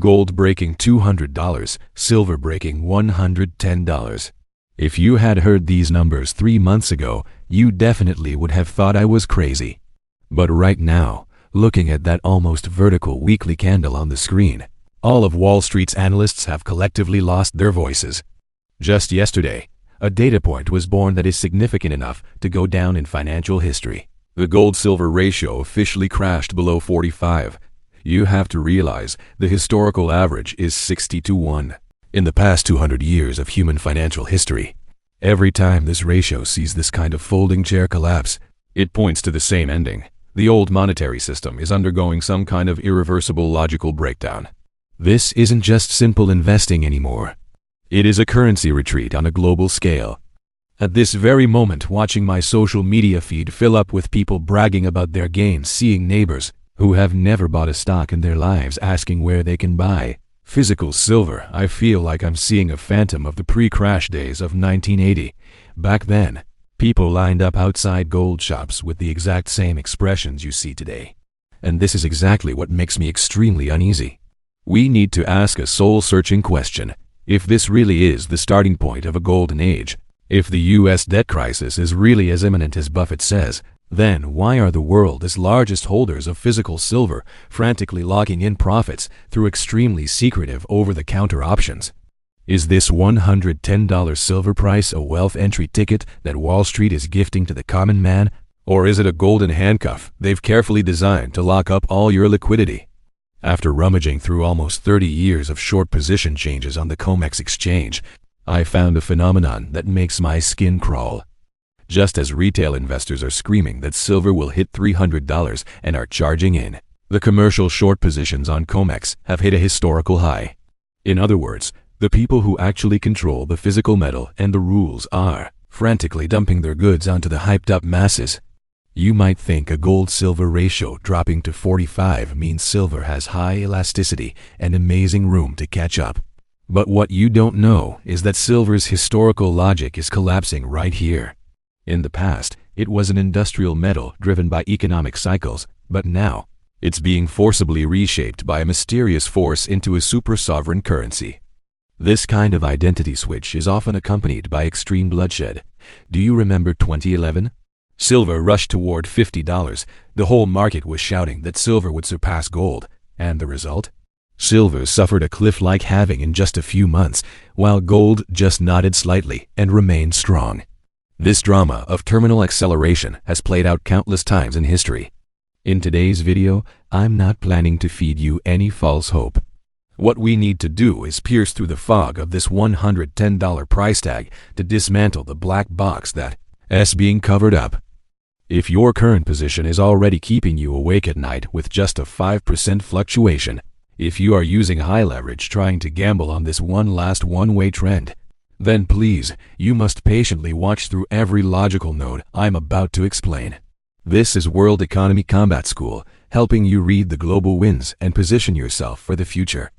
Gold breaking $200, silver breaking $110. If you had heard these numbers 3 months ago, you definitely would have thought I was crazy. But right now, looking at that almost vertical weekly candle on the screen, all of Wall Street's analysts have collectively lost their voices. Just yesterday, a data point was born that is significant enough to go down in financial history. The gold-silver ratio officially crashed below 45. You have to realize the historical average is 60-1. In the past 200 years of human financial history, every time this ratio sees this kind of folding chair collapse, it points to the same ending. The old monetary system is undergoing some kind of irreversible logical breakdown. This isn't just simple investing anymore. It is a currency retreat on a global scale. At this very moment, watching my social media feed fill up with people bragging about their gains, seeing neighbors who have never bought a stock in their lives asking where they can buy physical silver, I feel like I'm seeing a phantom of the pre-crash days of 1980. Back then, people lined up outside gold shops with the exact same expressions you see today. And this is exactly what makes me extremely uneasy. We need to ask a soul-searching question. If this really is the starting point of a golden age, if the U.S. debt crisis is really as imminent as Buffett says, then why are the world's largest holders of physical silver frantically locking in profits through extremely secretive over-the-counter options? Is this $110 silver price a wealth entry ticket that Wall Street is gifting to the common man? Or is it a golden handcuff they've carefully designed to lock up all your liquidity? After rummaging through almost 30 years of short position changes on the COMEX exchange, I found a phenomenon that makes my skin crawl. Just as retail investors are screaming that silver will hit $300 and are charging in, the commercial short positions on COMEX have hit a historical high. In other words, the people who actually control the physical metal and the rules are frantically dumping their goods onto the hyped-up masses. You might think a gold-silver ratio dropping to 45 means silver has high elasticity and amazing room to catch up. But what you don't know is that silver's historical logic is collapsing right here. In the past, it was an industrial metal driven by economic cycles, but now, it's being forcibly reshaped by a mysterious force into a super-sovereign currency. This kind of identity switch is often accompanied by extreme bloodshed. Do you remember 2011? Silver rushed toward $50. The whole market was shouting that silver would surpass gold. And the result? Silver suffered a cliff-like halving in just a few months, while gold just nodded slightly and remained strong. This drama of terminal acceleration has played out countless times in history. In today's video, I'm not planning to feed you any false hope. What we need to do is pierce through the fog of this $110 price tag to dismantle the black box that's being covered up. If your current position is already keeping you awake at night with just a 5% fluctuation, if you are using high leverage trying to gamble on this one last one-way trend, then please, you must patiently watch through every logical node I'm about to explain. This is World Economy Combat School, helping you read the global winds and position yourself for the future.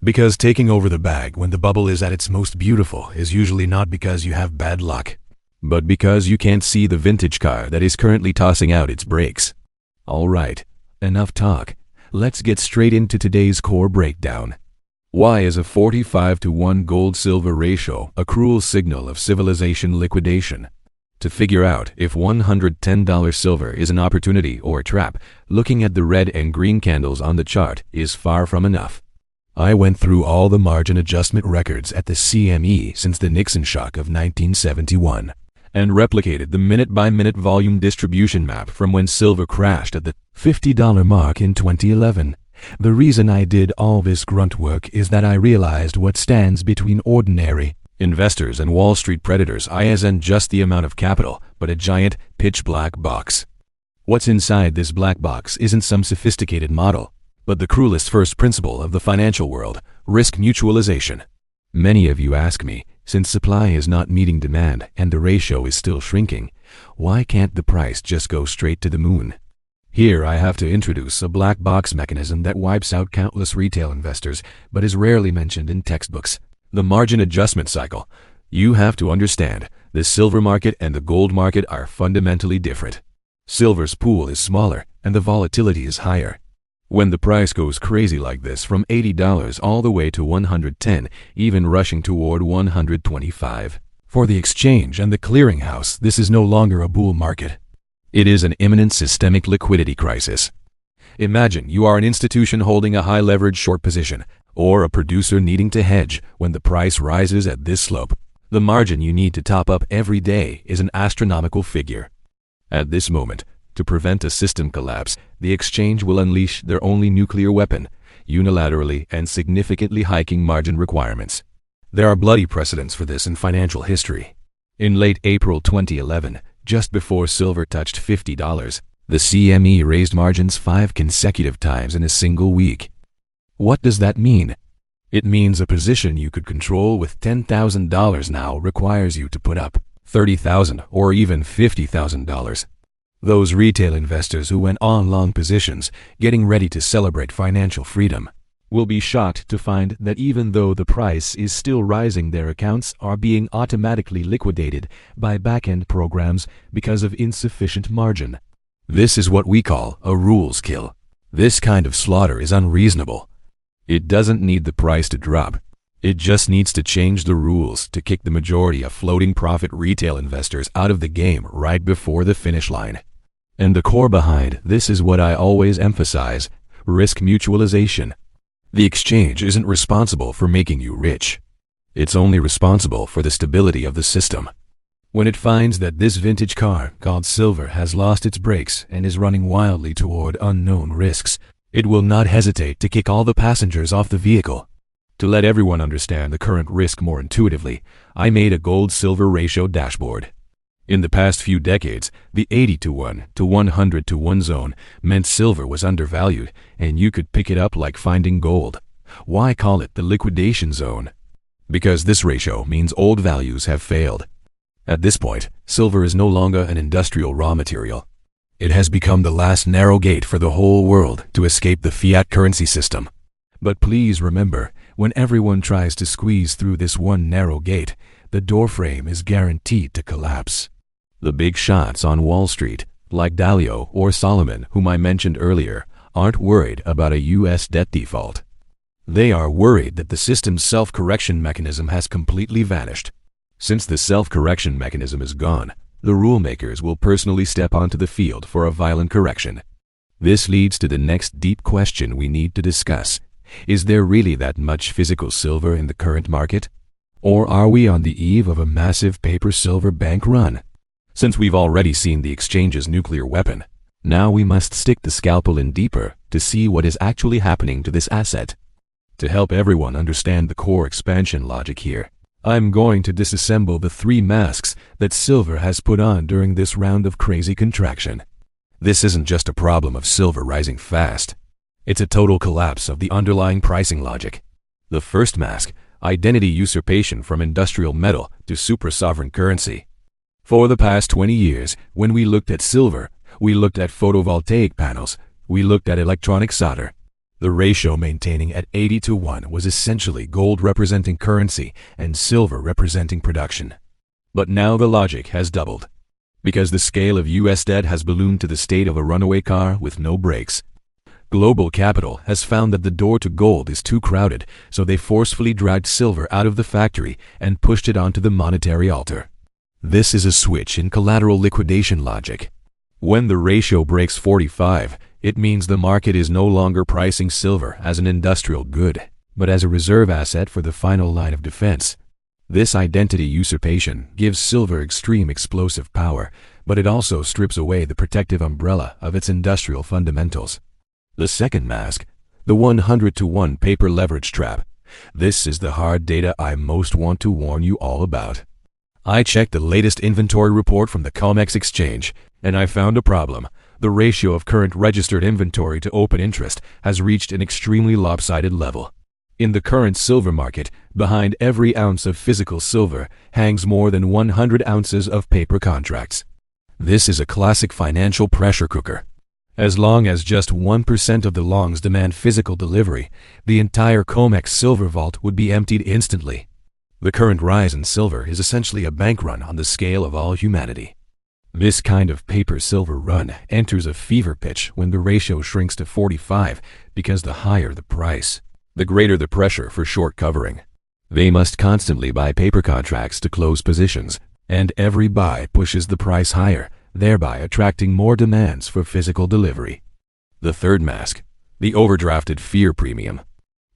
Because taking over the bag when the bubble is at its most beautiful is usually not because you have bad luck, but because you can't see the vintage car that is currently tossing out its brakes. All right, enough talk. Let's get straight into today's core breakdown. Why is a 45-1 gold-silver ratio a cruel signal of civilization liquidation? To figure out if $110 silver is an opportunity or a trap, looking at the red and green candles on the chart is far from enough. I went through all the margin adjustment records at the CME since the Nixon shock of 1971. And replicated the minute-by-minute volume distribution map from when silver crashed at the $50 mark in 2011. The reason I did all this grunt work is that I realized what stands between ordinary investors and Wall Street predators isn't just the amount of capital, but a giant, pitch-black box. What's inside this black box isn't some sophisticated model, but the cruelest first principle of the financial world, risk mutualization. Many of you ask me, since supply is not meeting demand and the ratio is still shrinking, why can't the price just go straight to the moon? Here I have to introduce a black box mechanism that wipes out countless retail investors but is rarely mentioned in textbooks. The margin adjustment cycle. You have to understand, the silver market and the gold market are fundamentally different. Silver's pool is smaller and the volatility is higher. When the price goes crazy like this from $80 all the way to $110, even rushing toward $125. For the exchange and the clearinghouse, this is no longer a bull market. It is an imminent systemic liquidity crisis. Imagine you are an institution holding a high-leverage short position, or a producer needing to hedge when the price rises at this slope. The margin you need to top up every day is an astronomical figure. At this moment, to prevent a system collapse, the exchange will unleash their only nuclear weapon, unilaterally and significantly hiking margin requirements. There are bloody precedents for this in financial history. In late April 2011, just before silver touched $50, the CME raised margins 5 consecutive times in a single week. What does that mean? It means a position you could control with $10,000 now requires you to put up $30,000 or even $50,000. Those retail investors who went on long positions, getting ready to celebrate financial freedom, will be shocked to find that even though the price is still rising, their accounts are being automatically liquidated by back-end programs because of insufficient margin. This is what we call a rules kill. This kind of slaughter is unreasonable. It doesn't need the price to drop. It just needs to change the rules to kick the majority of floating profit retail investors out of the game right before the finish line. And the core behind this is what I always emphasize: risk mutualization. The exchange isn't responsible for making you rich. It's only responsible for the stability of the system. When it finds that this vintage car called silver has lost its brakes and is running wildly toward unknown risks, it will not hesitate to kick all the passengers off the vehicle. To let everyone understand the current risk more intuitively, I made a gold-silver ratio dashboard. In the past few decades, the 80-to-1 to 100-to-1 zone meant silver was undervalued and you could pick it up like finding gold. Why call it the liquidation zone? Because this ratio means old values have failed. At this point, silver is no longer an industrial raw material. It has become the last narrow gate for the whole world to escape the fiat currency system. But please remember, when everyone tries to squeeze through this one narrow gate, the doorframe is guaranteed to collapse. The big shots on Wall Street, like Dalio or Solomon, whom I mentioned earlier, aren't worried about a U.S. debt default. They are worried that the system's self-correction mechanism has completely vanished. Since the self-correction mechanism is gone, the rulemakers will personally step onto the field for a violent correction. This leads to the next deep question we need to discuss. Is there really that much physical silver in the current market? Or are we on the eve of a massive paper silver bank run? Since we've already seen the exchange's nuclear weapon, now we must stick the scalpel in deeper to see what is actually happening to this asset. To help everyone understand the core expansion logic here, I'm going to disassemble the 3 masks that silver has put on during this round of crazy contraction. This isn't just a problem of silver rising fast. It's a total collapse of the underlying pricing logic. The first mask, identity usurpation from industrial metal to super-sovereign currency. For the past 20 years, when we looked at silver, we looked at photovoltaic panels, we looked at electronic solder. The ratio maintaining at 80-to-1 was essentially gold representing currency and silver representing production. But now the logic has doubled. Because the scale of U.S. debt has ballooned to the state of a runaway car with no brakes. Global capital has found that the door to gold is too crowded, so they forcefully dragged silver out of the factory and pushed it onto the monetary altar. This is a switch in collateral liquidation logic. When the ratio breaks 45, it means the market is no longer pricing silver as an industrial good, but as a reserve asset for the final line of defense. This identity usurpation gives silver extreme explosive power, but it also strips away the protective umbrella of its industrial fundamentals. The second mask, the 100-to-1 paper leverage trap. This is the hard data I most want to warn you all about. I checked the latest inventory report from the COMEX exchange, and I found a problem. The ratio of current registered inventory to open interest has reached an extremely lopsided level. In the current silver market, behind every ounce of physical silver hangs more than 100 ounces of paper contracts. This is a classic financial pressure cooker. As long as just 1% of the longs demand physical delivery, the entire COMEX silver vault would be emptied instantly. The current rise in silver is essentially a bank run on the scale of all humanity. This kind of paper-silver run enters a fever pitch when the ratio shrinks to 45 because the higher the price, the greater the pressure for short covering. They must constantly buy paper contracts to close positions, and every buy pushes the price higher, thereby attracting more demands for physical delivery. The third mask, the overdrafted fear premium.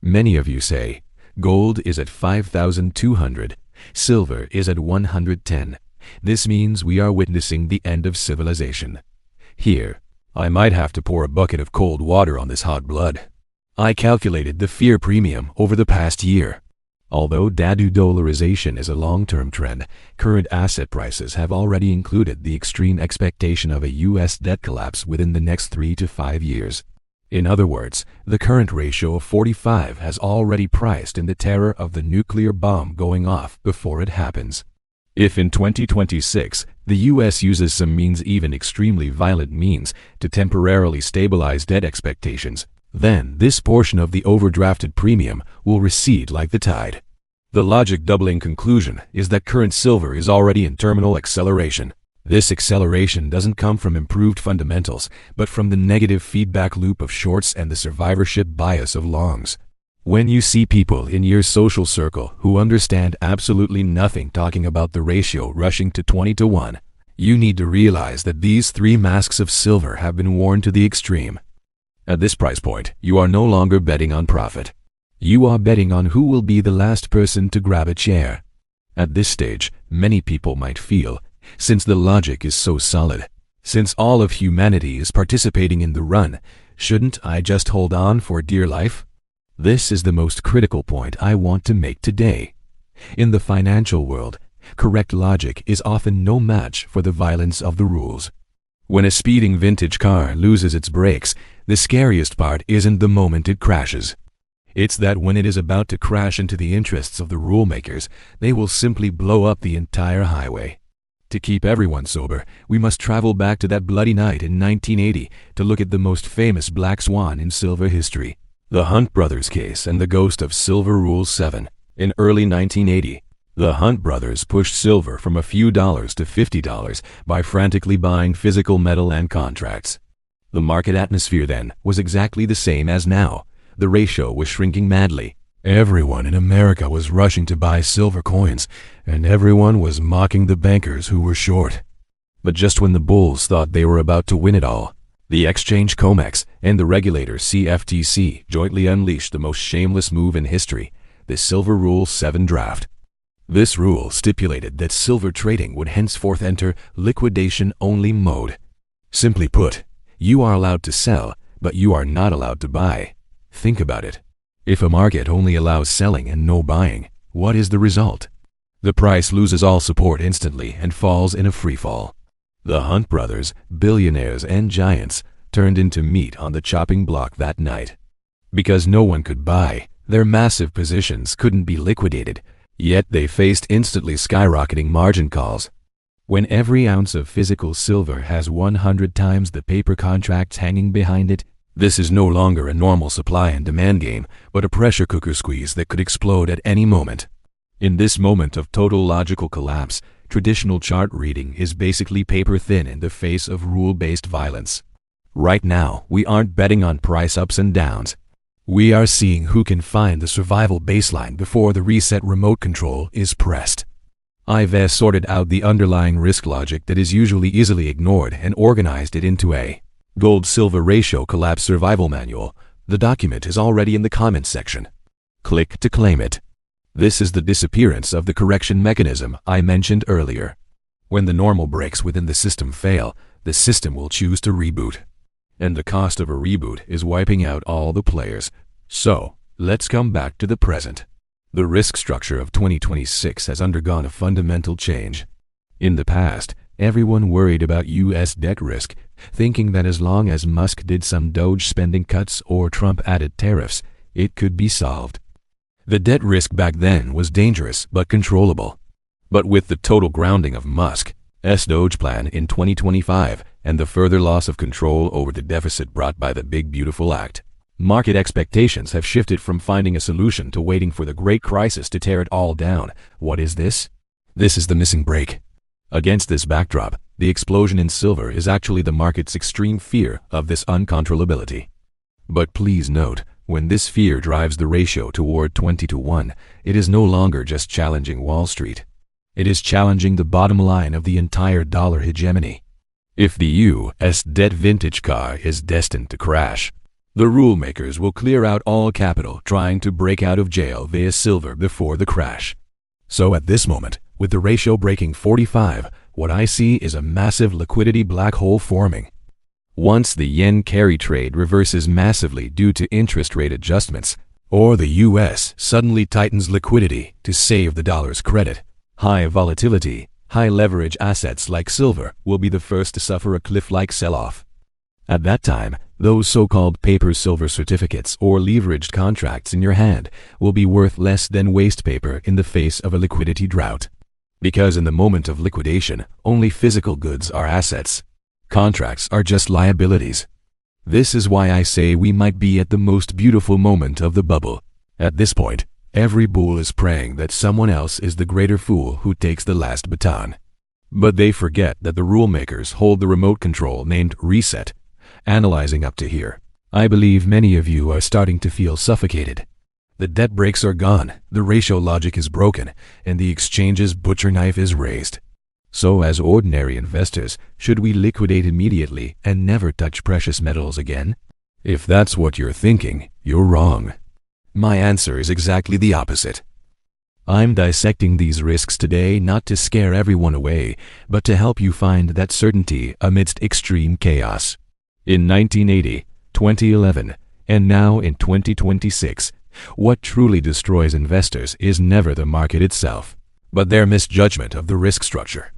Many of you say, gold is at 5,200, silver is at 110. This means we are witnessing the end of civilization. Here, I might have to pour a bucket of cold water on this hot blood. I calculated the fear premium over the past year. Although dollarization is a long-term trend, current asset prices have already included the extreme expectation of a U.S. debt collapse within the next 3 to 5 years. In other words, the current ratio of 45 has already priced in the terror of the nuclear bomb going off before it happens. If in 2026, the U.S. uses some means, even extremely violent means, to temporarily stabilize debt expectations, then this portion of the overdrafted premium will recede like the tide. The logic doubling conclusion is that current silver is already in terminal acceleration. This acceleration doesn't come from improved fundamentals, but from the negative feedback loop of shorts and the survivorship bias of longs. When you see people in your social circle who understand absolutely nothing talking about the ratio rushing to 20 to 1, you need to realize that these three masks of silver have been worn to the extreme. At this price point, you are no longer betting on profit. You are betting on who will be the last person to grab a chair. At this stage, many people might feel, since the logic is so solid, since all of humanity is participating in the run, shouldn't I just hold on for dear life? This is the most critical point I want to make today. In the financial world, correct logic is often no match for the violence of the rules. When a speeding vintage car loses its brakes, the scariest part isn't the moment it crashes. It's that when it is about to crash into the interests of the rule makers, they will simply blow up the entire highway. To keep everyone sober, we must travel back to that bloody night in 1980 to look at the most famous black swan in silver history, the Hunt brothers case and the ghost of Silver Rule 7. In early 1980, the Hunt brothers pushed silver from a few dollars to $50 by frantically buying physical metal and contracts. The market atmosphere then was exactly the same as now. The ratio was shrinking madly. Everyone in America was rushing to buy silver coins, and everyone was mocking the bankers who were short. But just when the bulls thought they were about to win it all, the exchange COMEX and the regulator CFTC jointly unleashed the most shameless move in history, the Silver Rule 7 draft. This rule stipulated that silver trading would henceforth enter liquidation-only mode. Simply put, you are allowed to sell, but you are not allowed to buy. Think about it. If a market only allows selling and no buying, what is the result? The price loses all support instantly and falls in a freefall. The Hunt brothers, billionaires and giants, turned into meat on the chopping block that night. Because no one could buy, their massive positions couldn't be liquidated, yet they faced instantly skyrocketing margin calls. When every ounce of physical silver has 100 times the paper contracts hanging behind it, this is no longer a normal supply and demand game, but a pressure cooker squeeze that could explode at any moment. In this moment of total logical collapse, traditional chart reading is basically paper thin in the face of rule-based violence. Right now, we aren't betting on price ups and downs. We are seeing who can find the survival baseline before the reset remote control is pressed. I've sorted out the underlying risk logic that is usually easily ignored and organized it into a Gold-Silver Ratio Collapse Survival Manual. The document is already in the comments section. Click to claim it. This is the disappearance of the correction mechanism I mentioned earlier. When the normal breaks within the system fail, the system will choose to reboot. And the cost of a reboot is wiping out all the players. So, let's come back to the present. The risk structure of 2026 has undergone a fundamental change. In the past, everyone worried about U.S. debt risk, thinking that as long as Musk did some Doge spending cuts or Trump added tariffs, it could be solved. The debt risk back then was dangerous but controllable. But with the total grounding of Musk's Doge plan in 2025 and the further loss of control over the deficit brought by the Big Beautiful Act, market expectations have shifted from finding a solution to waiting for the great crisis to tear it all down. What is this? This is the missing break. Against this backdrop, The explosion in silver is actually the market's extreme fear of this uncontrollability. But please note, when this fear drives the ratio toward 20-1, it is no longer just challenging Wall Street. It is challenging the bottom line of the entire dollar hegemony. If the U.S. debt vintage car is destined to crash, the rule makers will clear out all capital trying to break out of jail via silver before the crash. So at this moment, with the ratio breaking 45, what I see is a massive liquidity black hole forming. Once the yen carry trade reverses massively due to interest rate adjustments, or the U.S. suddenly tightens liquidity to save the dollar's credit, high volatility, high leverage assets like silver will be the first to suffer a cliff-like sell-off. At that time, those so-called paper silver certificates or leveraged contracts in your hand will be worth less than waste paper in the face of a liquidity drought. Because in the moment of liquidation, only physical goods are assets. Contracts are just liabilities. This is why I say we might be at the most beautiful moment of the bubble. At this point, every bull is praying that someone else is the greater fool who takes the last baton. But they forget that the rule makers hold the remote control named reset. Analyzing up to here, I believe many of you are starting to feel suffocated. The debt brakes are gone, the ratio logic is broken, and the exchange's butcher knife is raised. So as ordinary investors, should we liquidate immediately and never touch precious metals again? If that's what you're thinking, you're wrong. My answer is exactly the opposite. I'm dissecting these risks today not to scare everyone away, but to help you find that certainty amidst extreme chaos. In 1980, 2011, and now in 2026, what truly destroys investors is never the market itself, but their misjudgment of the risk structure.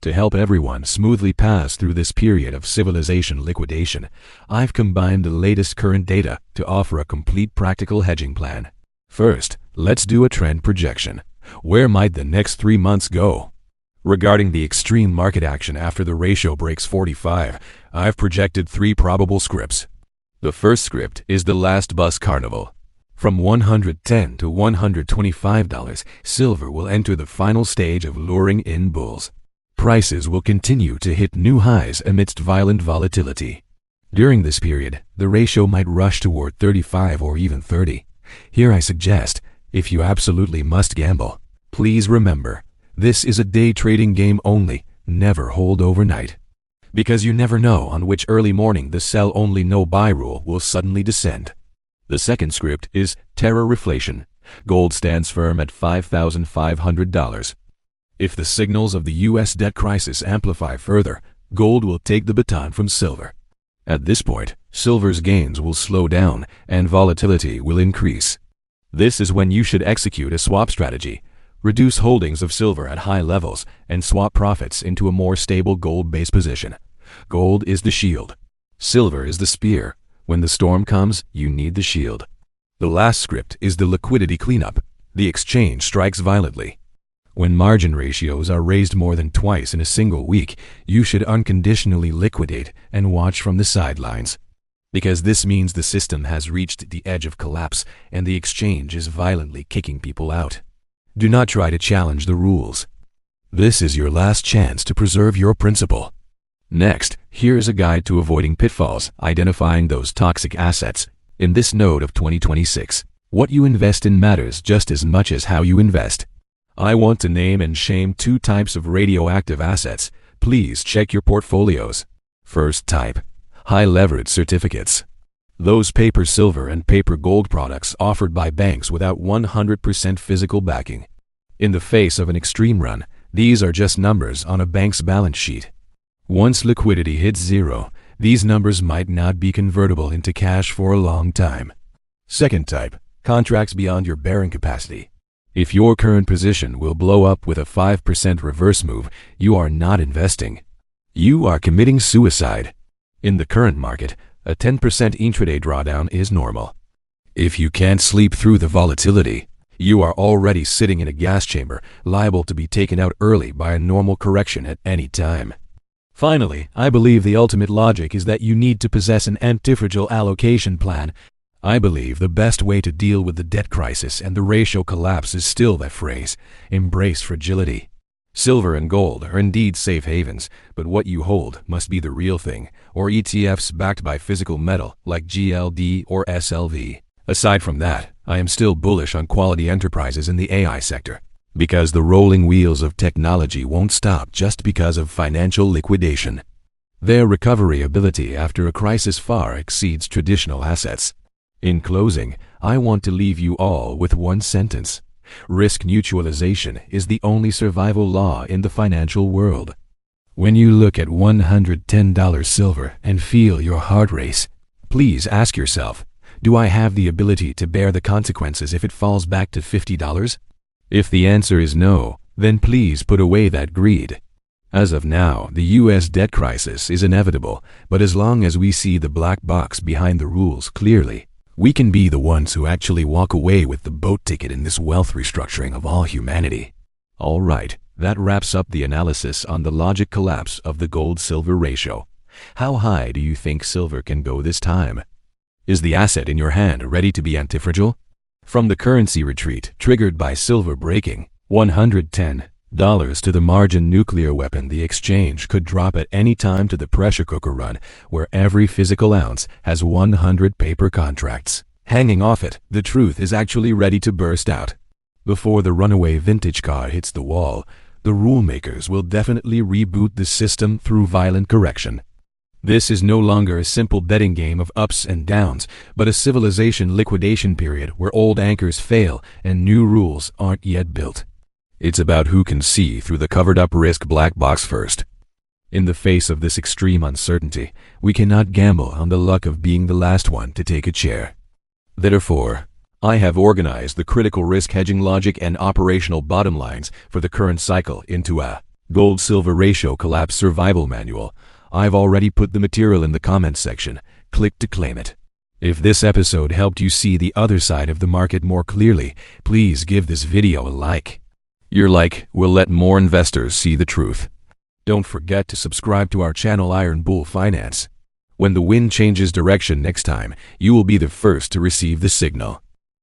To help everyone smoothly pass through this period of civilization liquidation, I've combined the latest current data to offer a complete practical hedging plan. First, let's do a trend projection. Where might the next 3 months go? Regarding the extreme market action after the ratio breaks 45, I've projected 3 probable scripts. The first script is the last bus carnival. From $110 to $125, silver will enter the final stage of luring in bulls. Prices will continue to hit new highs amidst violent volatility. During this period, the ratio might rush toward 35 or even 30. Here I suggest, if you absolutely must gamble, please remember, this is a day trading game only, never hold overnight. Because you never know on which early morning the sell only no buy rule will suddenly descend. The second script is terror reflation. Gold stands firm at $5,500. If the signals of the U.S. debt crisis amplify further, gold will take the baton from silver. At this point, silver's gains will slow down and volatility will increase. This is when you should execute a swap strategy. Reduce holdings of silver at high levels and swap profits into a more stable gold-based position. Gold is the shield. Silver is the spear. When the storm comes, you need the shield. The last script is the liquidity cleanup. The exchange strikes violently. When margin ratios are raised more than twice in a single week, you should unconditionally liquidate and watch from the sidelines. Because this means the system has reached the edge of collapse and the exchange is violently kicking people out. Do not try to challenge the rules. This is your last chance to preserve your principle. Next, here is a guide to avoiding pitfalls, identifying those toxic assets. In this node of 2026, what you invest in matters just as much as how you invest. I want to name and shame 2 types of radioactive assets. Please check your portfolios. First type, high leverage certificates. Those paper silver and paper gold products offered by banks without 100% physical backing. In the face of an extreme run, these are just numbers on a bank's balance sheet. Once liquidity hits zero, these numbers might not be convertible into cash for a long time. Second type, contracts beyond your bearing capacity. If your current position will blow up with a 5% reverse move, you are not investing. You are committing suicide. In the current market, a 10% intraday drawdown is normal. If you can't sleep through the volatility, you are already sitting in a gas chamber, liable to be taken out early by a normal correction at any time. Finally, I believe the ultimate logic is that you need to possess an antifragile allocation plan. I believe the best way to deal with the debt crisis and the ratio collapse is still that phrase, embrace fragility. Silver and gold are indeed safe havens, but what you hold must be the real thing, or ETFs backed by physical metal like GLD or SLV. Aside from that, I am still bullish on quality enterprises in the AI sector, because the rolling wheels of technology won't stop just because of financial liquidation. Their recovery ability after a crisis far exceeds traditional assets. In closing, I want to leave you all with one sentence. Risk neutralization is the only survival law in the financial world. When you look at $110 silver and feel your heart race, please ask yourself, do I have the ability to bear the consequences if it falls back to $50? If the answer is no, then please put away that greed. As of now, the US debt crisis is inevitable, but as long as we see the black box behind the rules clearly, we can be the ones who actually walk away with the boat ticket in this wealth restructuring of all humanity. All right, that wraps up the analysis on the logic collapse of the gold-silver ratio. How high do you think silver can go this time? Is the asset in your hand ready to be antifragile? From the currency retreat triggered by silver breaking $110 to the margin nuclear weapon, the exchange could drop at any time to the pressure cooker run, where every physical ounce has 100 paper contracts. Hanging off it, the truth is actually ready to burst out. Before the runaway vintage car hits the wall, the rule makers will definitely reboot the system through violent correction. This is no longer a simple betting game of ups and downs, but a civilization liquidation period where old anchors fail and new rules aren't yet built. It's about who can see through the covered-up risk black box first. In the face of this extreme uncertainty, we cannot gamble on the luck of being the last one to take a chair. Therefore, I have organized the critical risk hedging logic and operational bottom lines for the current cycle into a gold-silver ratio collapse survival manual. I've already put the material in the comments section. Click to claim it. If this episode helped you see the other side of the market more clearly, please give this video a like. Your like will let more investors see the truth. Don't forget to subscribe to our channel Iron Bull Finance. When the wind changes direction next time, you will be the first to receive the signal.